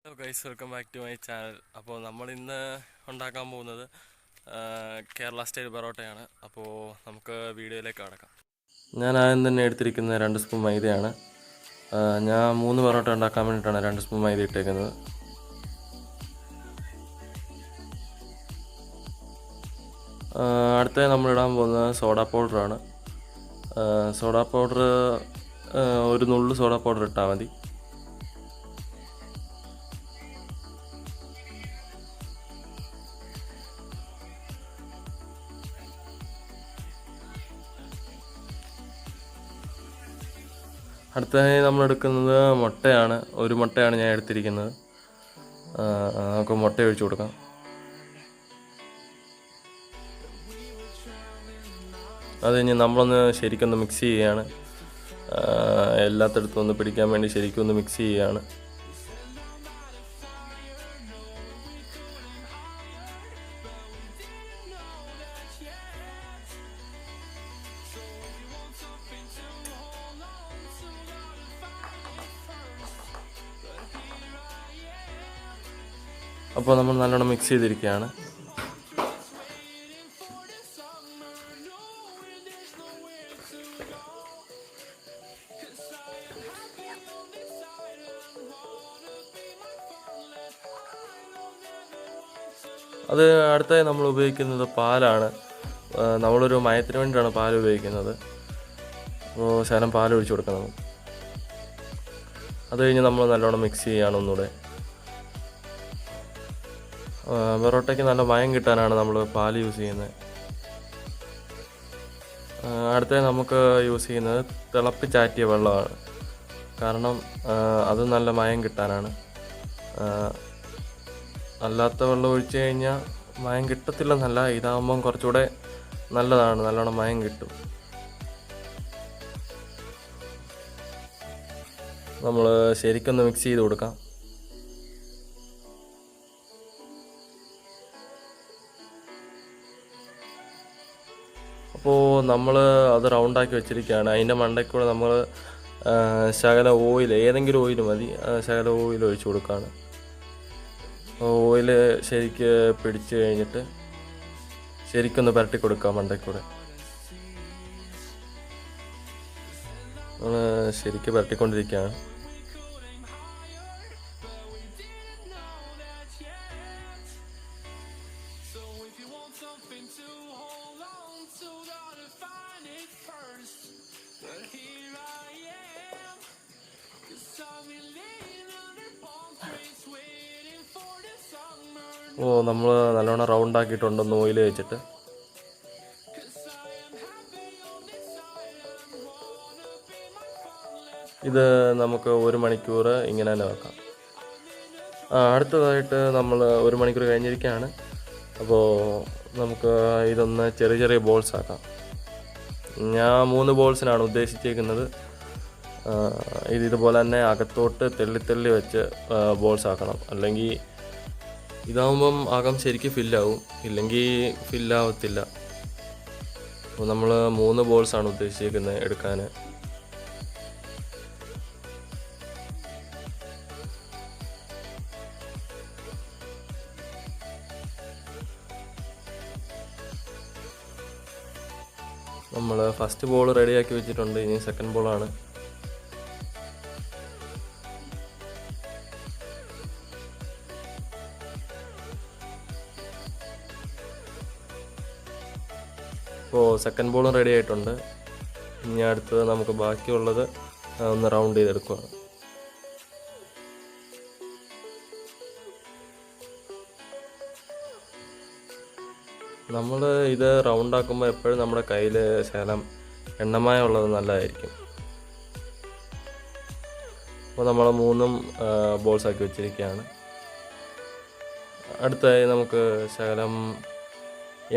Hello guys, welcome back to my channel. അപ്പോൾ നമ്മൾ ഇന്ന് ഉണ്ടാക്കാൻ പോകുന്നത് കേരള സ്റ്റൈൽ പൊറോട്ടയാണ്. അപ്പോൾ നമുക്ക് വീഡിയോയിലേക്ക് കടക്കാം. ഞാൻ ആദ്യം തന്നെ എടുത്തിരിക്കുന്നത് 2 സ്പൂൺ മൈദയാണ്. ഞാൻ 3 പൊറോട്ട ഉണ്ടാക്കാൻ വേണ്ടിയിട്ടാണ് 2 സ്പൂൺ മൈദ ഇട്ടേക്കുന്നത്. അടുത്തത് നമ്മളിടാൻ പോകുന്നത് സോഡാ പൗഡറാണ്. സോഡാ പൗഡർ ഒരു നുള്ളു സോഡാ പൗഡർ ഇട്ടാൽ മതി. അടുത്തതായി നമ്മൾ എടുക്കുന്നത് മുട്ടയാണ്. ഒരു മുട്ടയാണ് ഞാൻ എടുത്തിരിക്കുന്നത്. നമുക്ക് മുട്ട ഒഴിച്ചു കൊടുക്കാം. അത് കഴിഞ്ഞ് നമ്മളൊന്ന് ശരിക്കൊന്ന് മിക്സ് ചെയ്യുകയാണ്. എല്ലാത്തിടത്തും ഒന്ന് പിടിക്കാൻ വേണ്ടി ശരിക്കും ഒന്ന് മിക്സ് ചെയ്യുകയാണ്. അപ്പോൾ നമ്മൾ നല്ലോണം മിക്സ് ചെയ്തിരിക്കുകയാണ്. അത് അടുത്തായി നമ്മൾ ഉപയോഗിക്കുന്നത് പാലാണ്. നമ്മളൊരു മയത്തിന് വേണ്ടിയിട്ടാണ് പാൽ ഉപയോഗിക്കുന്നത്. അപ്പോൾ ശകലം പാൽ ഒഴിച്ചു കൊടുക്കണം. അത് കഴിഞ്ഞ് നമ്മൾ നല്ലോണം മിക്സ് ചെയ്യുകയാണ് ഒന്നുകൂടെ. പൊറോട്ടയ്ക്ക് നല്ല മയം കിട്ടാനാണ് നമ്മൾ പാൽ യൂസ് ചെയ്യുന്നത്. അടുത്തത് നമുക്ക് യൂസ് ചെയ്യുന്നത് തിളപ്പിച്ചാറ്റിയ വെള്ളമാണ്. കാരണം അത് നല്ല മയം കിട്ടാനാണ്. അല്ലാത്ത വെള്ളം ഒഴിച്ച് കഴിഞ്ഞാൽ മയം കിട്ടത്തില്ലെന്നല്ല, ഇതാകുമ്പം കുറച്ചുകൂടെ നല്ലതാണ്, നല്ലോണം മയം കിട്ടും. നമ്മൾ ശരിക്കൊന്ന് മിക്സ് ചെയ്ത് കൊടുക്കാം. അപ്പോൾ നമ്മൾ അത് റൗണ്ടാക്കി വെച്ചിരിക്കുകയാണ്. അതിൻ്റെ മണ്ടയ്ക്കൂടെ നമ്മൾ ശകല ഓയിൽ, ഏതെങ്കിലും ഓയിൽ മതി, ശകല ഓയിൽ ഒഴിച്ചു കൊടുക്കുകയാണ്. ഓയിൽ ശരിക്ക് പിടിച്ച് കഴിഞ്ഞിട്ട് ശരിക്കൊന്ന് പുരട്ടി കൊടുക്കുക മണ്ടയ്ക്കൂടെ. നമ്മൾ ശരിക്ക് പുരട്ടിക്കൊണ്ടിരിക്കുകയാണ്. നമ്മൾ നല്ലോണം റൗണ്ടാക്കിയിട്ടുണ്ടെന്ന് ഓയിൽ വെച്ചിട്ട്. ഇത് നമുക്ക് 1 മണിക്കൂർ ഇങ്ങനെ തന്നെ വെക്കാം. അടുത്തതായിട്ട് നമ്മൾ 1 മണിക്കൂർ കഴിഞ്ഞിരിക്കുകയാണ്. അപ്പോൾ നമുക്ക് ഇതൊന്ന് ചെറിയ ചെറിയ ബോൾസ് ആക്കാം. ഞാൻ 3 ബോൾസിനാണ് ഉദ്ദേശിച്ചിരിക്കുന്നത്. ഇതുപോലെ തന്നെ അകത്തോട്ട് തെള്ളി വെച്ച് ബോൾസ് ആക്കണം. അല്ലെങ്കിൽ ഇതാകുമ്പം അകം ശരിക്കും ഫില്ലാവും, ഇല്ലെങ്കിൽ ഫില്ലാവത്തില്ല. അപ്പോൾ നമ്മൾ 3 ബോൾസാണ് ഉദ്ദേശിച്ചിരിക്കുന്നത് എടുക്കാൻ. നമ്മൾ ഫസ്റ്റ് ബോൾ റെഡിയാക്കി വെച്ചിട്ടുണ്ട്. ഇനി സെക്കൻഡ് ബോളാണ്. അപ്പോൾ സെക്കൻഡ് ബോളും റെഡി ആയിട്ടുണ്ട്. ഇനി അടുത്തത് നമുക്ക് ബാക്കിയുള്ളത് ഒന്ന് റൗണ്ട് ചെയ്തെടുക്കുകയാണ്. നമ്മൾ ഇത് റൗണ്ടാക്കുമ്പോൾ എപ്പോഴും നമ്മുടെ കയ്യിൽ ശകലം എണ്ണമയം ഉള്ളത് നല്ലതായിരിക്കും. അപ്പോൾ നമ്മൾ 3 ബോൾസാക്കി വെച്ചിരിക്കുകയാണ്. അടുത്തായി നമുക്ക് ശകലം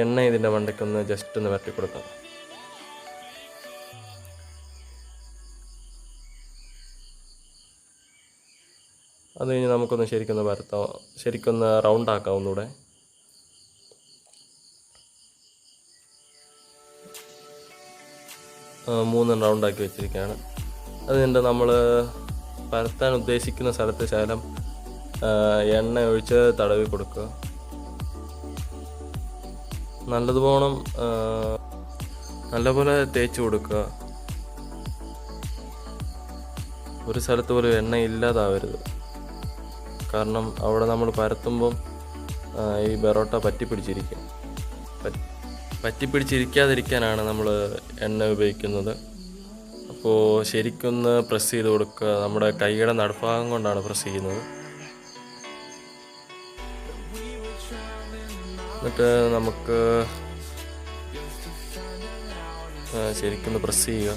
എണ്ണ ഇതിൻ്റെ മണ്ടയ്ക്കൊന്ന് ജസ്റ്റ് ഒന്ന് വരട്ടി കൊടുക്കാം. അത് കഴിഞ്ഞ് നമുക്കൊന്ന് ശരിക്കൊന്ന് റൗണ്ടാക്കാം ഒന്നുകൂടെ. മൂന്ന് റൗണ്ടാക്കി വെച്ചിരിക്കുകയാണ്. അതുകൊണ്ട് നമ്മൾ പരത്താൻ ഉദ്ദേശിക്കുന്ന സ്ഥലത്ത് ശകലം എണ്ണ ഒഴിച്ച് തടവി കൊടുക്കുക. നല്ലപോലെ തേച്ച് കൊടുക്കുക. ഒരു സ്ഥലത്ത് പോലും എണ്ണ ഇല്ലാതാവരുത്. കാരണം അവിടെ നമ്മൾ പരത്തുമ്പം ഈ ബെറോട്ട പറ്റിപ്പിടിച്ചിരിക്കാതിരിക്കാനാണ് നമ്മൾ എണ്ണ ഉപയോഗിക്കുന്നത്. അപ്പോൾ ശരിക്കൊന്ന് പ്രസ് ചെയ്ത് കൊടുക്കുക. നമ്മുടെ കൈയുടെ നടുഭാഗം കൊണ്ടാണ് പ്രസ് ചെയ്യുന്നത്. എന്നിട്ട് നമുക്ക് ശരിക്കൊന്ന് പ്രസ് ചെയ്യുക.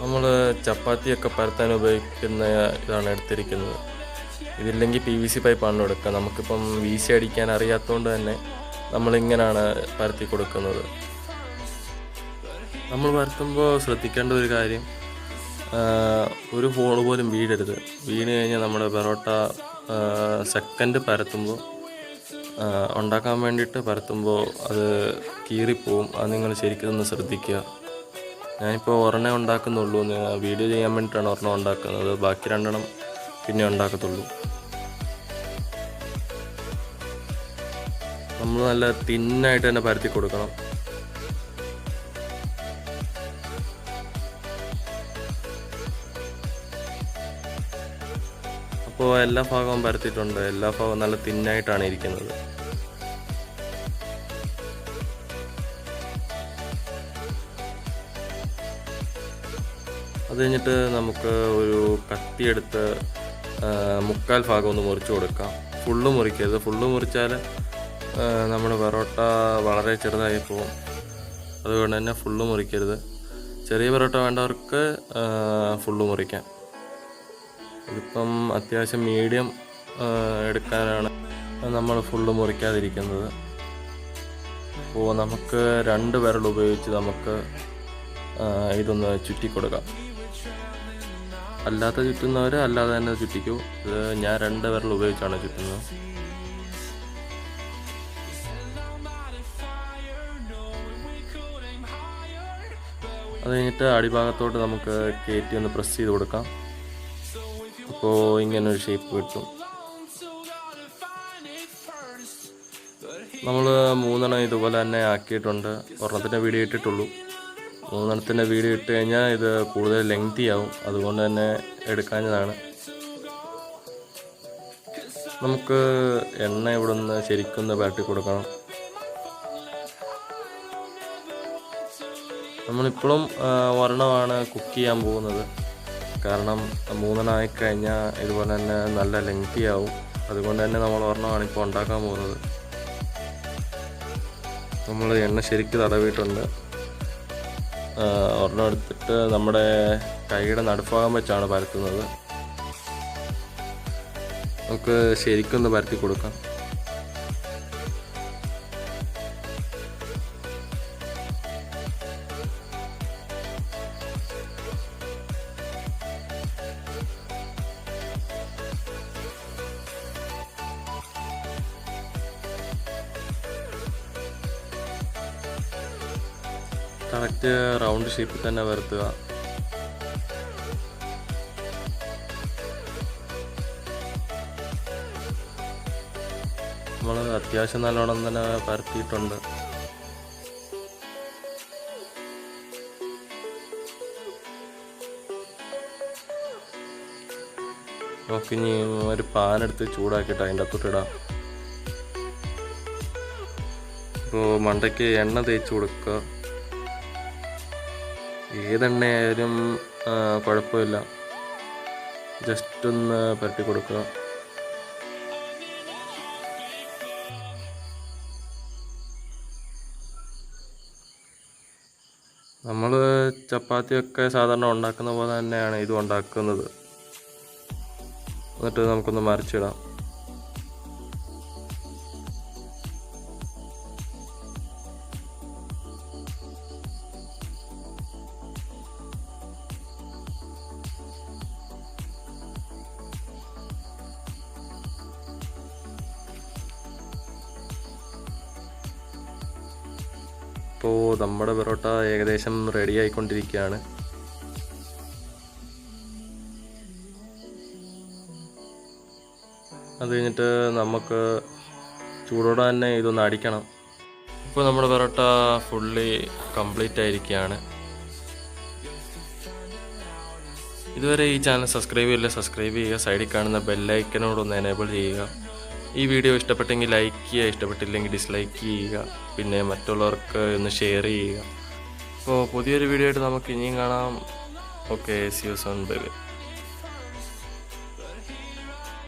നമ്മൾ ചപ്പാത്തിയൊക്കെ പരത്താൻ ഉപയോഗിക്കുന്ന ഇതാണ് എടുത്തിരിക്കുന്നത്. ഇതില്ലെങ്കിൽ PVC പൈപ്പാണ് എടുക്കുക. നമുക്കിപ്പം വീശി അടിക്കാൻ അറിയാത്തതുകൊണ്ട് തന്നെ നമ്മളിങ്ങനെയാണ് പരത്തി കൊടുക്കുന്നത്. നമ്മൾ പരത്തുമ്പോൾ ശ്രദ്ധിക്കേണ്ട ഒരു കാര്യം, ഒരു ഹോൾ പോലും വീഴരുത്. വീണ് കഴിഞ്ഞാൽ നമ്മുടെ ബെറോട്ട സെക്കൻഡ് പരത്തുമ്പോൾ ഉണ്ടാക്കാൻ വേണ്ടിയിട്ട് പരത്തുമ്പോൾ അത് കീറിപ്പോവും. അത് നിങ്ങൾ ശരിക്കും ഒന്ന് ശ്രദ്ധിക്കുക. ഞാനിപ്പോൾ ഒരെണ്ണം ഉണ്ടാക്കുന്നുള്ളൂ. വീഡിയോ ചെയ്യാൻ വേണ്ടിയിട്ടാണ് ഒരെണ്ണം ഉണ്ടാക്കുന്നത്. ബാക്കി 2 പിന്നെ ഉണ്ടാക്കത്തുള്ളൂ. നമ്മൾ നല്ല തിന്നായിട്ട് തന്നെ പരത്തി കൊടുക്കണം. അപ്പോൾ എല്ലാ ഭാഗവും പരത്തിയിട്ടുണ്ട്. എല്ലാ ഭാഗവും നല്ല തിന്നായിട്ടാണ് ഇരിക്കുന്നത്. അത് കഴിഞ്ഞിട്ട് നമുക്ക് ഒരു കത്തിയെടുത്ത് 1/4 ഭാഗം ഒന്ന് മുറിച്ച് കൊടുക്കാം. ഫുള്ള് മുറിക്കരുത്. ഫുള്ള് മുറിച്ചാൽ നമ്മുടെ ബെറോട്ട വളരെ ചെറുതായി പോകും. അതുകൊണ്ട് തന്നെ ഫുള്ള് മുറിക്കരുത്. ചെറിയ ബെറോട്ട വേണ്ടവർക്ക് ഫുള്ള് മുറിക്കാം. ഇതിപ്പം അത്യാവശ്യം മീഡിയം എടുക്കാനാണ് നമ്മൾ ഫുള്ള് മുറിക്കാതിരിക്കുന്നത്. അപ്പോൾ നമുക്ക് 2 വിരൽ ഉപയോഗിച്ച് നമുക്ക് ഇതൊന്ന് ചുറ്റി കൊടുക്കാം. അല്ലാത്ത ചുറ്റുന്നവർ അല്ലാതെ തന്നെ ചുറ്റിക്കൂ. ഇത് ഞാൻ 2 വിരൽ ഉപയോഗിച്ചാണ് ചുറ്റുന്നത്. അത് കഴിഞ്ഞിട്ട് അടിഭാഗത്തോട്ട് നമുക്ക് കയറ്റി ഒന്ന് പ്രസ് ചെയ്ത് കൊടുക്കാം. അപ്പോൾ ഇങ്ങനൊരു ഷേപ്പ് കിട്ടും. നമ്മൾ 3 ഇതുപോലെ തന്നെ ആക്കിയിട്ടുണ്ട്. ഒരെണ്ണത്തിൻ്റെ വീഡിയോ ഇട്ടിട്ടുള്ളൂ. 3 വീഡിയോ ഇട്ട് കഴിഞ്ഞാൽ ഇത് കൂടുതൽ ലെങ്തി ആവും. അതുകൊണ്ട് തന്നെ എടുക്കാഞ്ഞതാണ്. നമുക്ക് എണ്ണ ഇവിടെ നിന്ന് ശരിക്കൊന്ന് പരട്ടി കൊടുക്കണം. നമ്മളിപ്പോഴും ഒരെണ്ണമാണ് കുക്ക് ചെയ്യാൻ പോകുന്നത്. കാരണം 3 ആയിക്കഴിഞ്ഞാൽ ഇതുപോലെ തന്നെ നല്ല ലെങ്തി ആവും. അതുകൊണ്ട് തന്നെ നമ്മൾ ഒരെണ്ണമാണ് ഇപ്പോൾ ഉണ്ടാക്കാൻ പോകുന്നത്. നമ്മൾ എണ്ണ ശരിക്ക് തടവിയിട്ടുണ്ട്. ഒരെണ്ണം എടുത്തിട്ട് നമ്മുടെ കൈയുടെ നടുഭാഗം വെച്ചാണ് പരത്തുന്നത്. നമുക്ക് ശരിക്കൊന്ന് പരത്തി കൊടുക്കാം. കറക്റ്റ് റൗണ്ട് ഷേപ്പിൽ തന്നെ വരുത്തുക. നമ്മൾ അത്യാവശ്യം നല്ലോണം തന്നെ പരത്തിയിട്ടുണ്ട്. നമുക്കിനി ഒരു പാനെടുത്ത് ചൂടാക്കിയിട്ട് അതിൻ്റെ അകത്തോട്ടിടാം. ഇപ്പോൾ മണ്ടയ്ക്ക് എണ്ണ തേച്ച് കൊടുക്കുക. ഏതെണ്ണയായാലും കുഴപ്പമില്ല. ജസ്റ്റ് ഒന്ന് പരട്ടി കൊടുക്കുക. നമ്മൾ ചപ്പാത്തിയൊക്കെ സാധാരണ ഉണ്ടാക്കുന്ന പോലെ തന്നെയാണ് ഇതും ഉണ്ടാക്കുന്നത്. എന്നിട്ട് നമുക്കൊന്ന് മറിച്ചിടാം. ഇപ്പോൾ നമ്മുടെ പൊറോട്ട ഏകദേശം റെഡി ആയിക്കൊണ്ടിരിക്കുകയാണ്. അത് കഴിഞ്ഞിട്ട് നമുക്ക് ചൂടോടെ തന്നെ ഇതൊന്ന് അടിക്കണം. ഇപ്പോൾ നമ്മുടെ പൊറോട്ട ഫുള്ളി കംപ്ലീറ്റ് ആയിരിക്കുകയാണ്. ഇതുവരെ ഈ ചാനൽ സബ്സ്ക്രൈബ് ചെയ്യുക. സൈഡിൽ കാണുന്ന ബെല്ലൈക്കനോടൊന്ന് എനേബിൾ ചെയ്യുക. ഈ വീഡിയോ ഇഷ്ടപ്പെട്ടെങ്കിൽ ലൈക്ക് ചെയ്യുക, ഇഷ്ടപ്പെട്ടില്ലെങ്കിൽ ഡിസ്ലൈക്ക് ചെയ്യുക. പിന്നെ മറ്റുള്ളവർക്ക് ഒന്ന് ഷെയർ ചെയ്യുക. അപ്പോൾ പുതിയൊരു വീഡിയോ ആയിട്ട് നമുക്ക് ഇനിയും കാണാം. Okay, see you soon, bye by.